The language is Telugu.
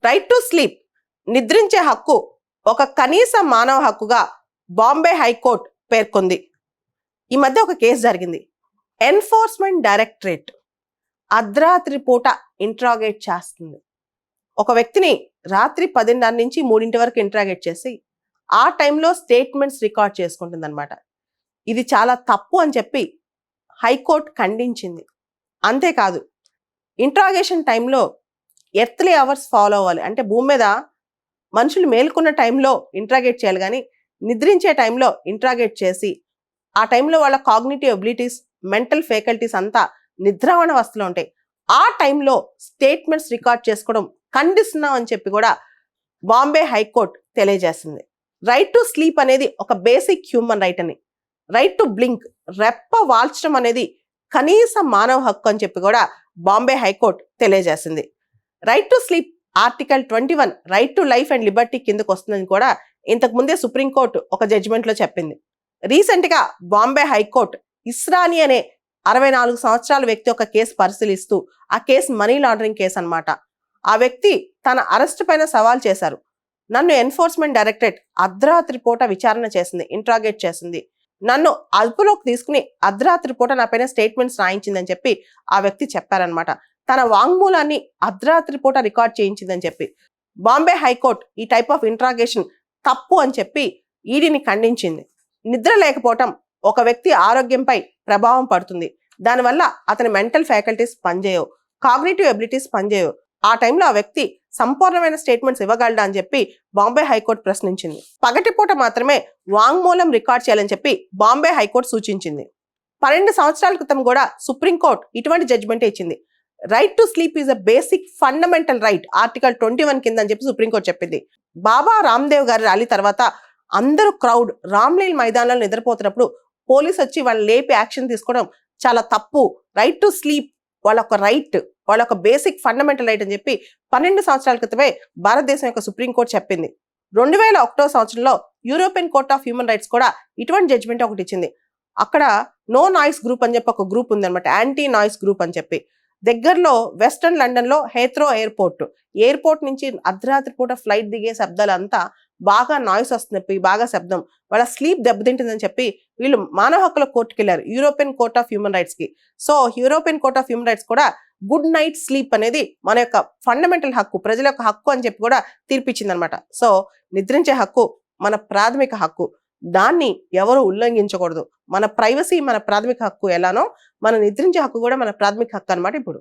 రైట్ టు స్లీప్, నిద్రించే హక్కు ఒక కనీస మానవ హక్కుగా బాంబే హైకోర్టు పేర్కొంది. ఈ మధ్య ఒక కేసు జరిగింది. ఎన్ఫోర్స్మెంట్ డైరెక్టరేట్ అర్ధరాత్రి పూట ఇంట్రాగేట్ చేస్తుంది. ఒక వ్యక్తిని రాత్రి 10:30 నుంచి 3 వరకు ఇంట్రాగేట్ చేసి ఆ టైంలో స్టేట్మెంట్స్ రికార్డ్ చేసుకుంటుంది అనమాట. ఇది చాలా తప్పు అని చెప్పి హైకోర్టు ఖండించింది. అంతేకాదు, ఇంట్రాగేషన్ టైంలో ఎర్త్లీ అవర్స్ ఫాలో అవ్వాలి. అంటే భూమి మీద మనుషులు మేల్కొన్న టైంలో ఇంట్రాగేట్ చేయాలి, కానీ నిద్రించే టైంలో ఇంట్రాగేట్ చేసి ఆ టైంలో వాళ్ళ కాగ్నిటివ్ ఎబిలిటీస్, మెంటల్ ఫ్యాకల్టీస్ అంతా నిద్రావణ అవస్థలో ఉంటాయి. ఆ టైంలో స్టేట్మెంట్స్ రికార్డ్ చేసుకోవడం ఖండిస్తున్నాం అని చెప్పి కూడా బాంబే హైకోర్టు తెలియజేసింది. రైట్ టు స్లీప్ అనేది ఒక బేసిక్ హ్యూమన్ రైట్ అని, రైట్ టు బ్లింక్, రెప్ప వాల్చడం అనేది కనీస మానవ హక్కు అని చెప్పి కూడా బాంబే హైకోర్టు తెలియజేసింది. Right to sleep article 21 right to life and Liberty కిందకు వస్తుందని కూడా ఇంతకు ముందే సుప్రీంకోర్టు ఒక జడ్జిమెంట్లో చెప్పింది. రీసెంట్గా బాంబే హైకోర్టు ఇస్రానీ అనే 64 సంవత్సరాల వ్యక్తి ఒక కేసు పరిశీలిస్తూ, ఆ కేసు మనీ లాండరింగ్ కేసు అనమాట. ఆ వ్యక్తి తన అరెస్ట్ పైన సవాల్ చేశారు. నన్ను ఎన్ఫోర్స్మెంట్ డైరెక్టరేట్ అర్ధరాత్రి పూట విచారణ చేసింది, ఇంట్రాగేట్ చేసింది, నన్ను అదుపులోకి తీసుకుని అర్ధరాత్రి పూట నా పైన స్టేట్మెంట్స్ రాయించిందని చెప్పి ఆ వ్యక్తి చెప్పారనమాట. తన వాంగ్మూలాన్ని అర్ధరాత్రి పూట రికార్డ్ చేయించిందని చెప్పి బాంబే హైకోర్టు ఈ టైప్ ఆఫ్ ఇంట్రాగేషన్ తప్పు అని చెప్పి ఈడీని ఖండించింది. నిద్ర లేకపోవటం ఒక వ్యక్తి ఆరోగ్యంపై ప్రభావం పడుతుంది. దానివల్ల అతని మెంటల్ ఫ్యాకల్టీస్ పనిచేయవు, కాగ్నిటివ్ ఎబిలిటీస్ పనిచేయవు. ఆ టైంలో ఆ వ్యక్తి సంపూర్ణమైన స్టేట్మెంట్స్ ఇవ్వగలడా అని చెప్పి బాంబే హైకోర్టు ప్రశ్నించింది. పగటిపూట మాత్రమే వాంగ్మూలం రికార్డ్ చేయాలని చెప్పి బాంబే హైకోర్టు సూచించింది. 12 సంవత్సరాల క్రితం కూడా సుప్రీంకోర్టు ఇటువంటి జడ్జిమెంట్ ఇచ్చింది. Right to sleep is a basic fundamental right article 21 కింద అని చెప్పి సుప్రీంకోర్టు చెప్పింది. బాబా రామ్దేవ్ గారి ర్యాలీ తర్వాత అందరూ క్రౌడ్ రామ్లీల్ మైదానంలో నిద్రపోతున్నప్పుడు పోలీసు వచ్చి వాళ్ళని లేపి యాక్షన్ తీసుకోవడం చాలా తప్పు. రైట్ టు స్లీప్ వాళ్ళ ఒక రైట్, వాళ్ళ ఒక బేసిక్ ఫండమెంటల్ రైట్ అని చెప్పి 12 సంవత్సరాల క్రితమే భారతదేశం యొక్క సుప్రీంకోర్టు చెప్పింది. 2001 సంవత్సరంలో European court of human rights కూడా ఇటువంటి జడ్జిమెంట్ ఒకటి ఇచ్చింది. అక్కడ నో నాయిస్ గ్రూప్ అని చెప్పి ఒక గ్రూప్ ఉంది అనమాట, యాంటీ నాయిస్ గ్రూప్ అని చెప్పి. దగ్గరలో వెస్టర్న్ లండన్ లో హేత్రో ఎయిర్పోర్ట్ నుంచి అర్ధరాత్రి పూట ఫ్లైట్ దిగే శబ్దాలు అంతా బాగా నాయిస్ వస్తుంది, బాగా శబ్దం, వాళ్ళ స్లీప్ దెబ్బతింటుందని చెప్పి వీళ్ళు మానవ హక్కుల కోర్టుకి వెళ్ళారు, European court of human rights కి. So European court of human rights కూడా గుడ్ నైట్ స్లీప్ అనేది మన యొక్క ఫండమెంటల్ హక్కు, ప్రజల యొక్క హక్కు అని చెప్పి కూడా తీర్పిచ్చింది అనమాట. సో నిద్రించే హక్కు మన ప్రాథమిక హక్కు, దాన్ని ఎవరు ఉల్లంఘించకూడదు. మన ప్రైవసీ మన ప్రాథమిక హక్కు ఎలానో మన నిద్రించే హక్కు కూడా మన ప్రాథమిక హక్కు అనమాట. ఇప్పుడు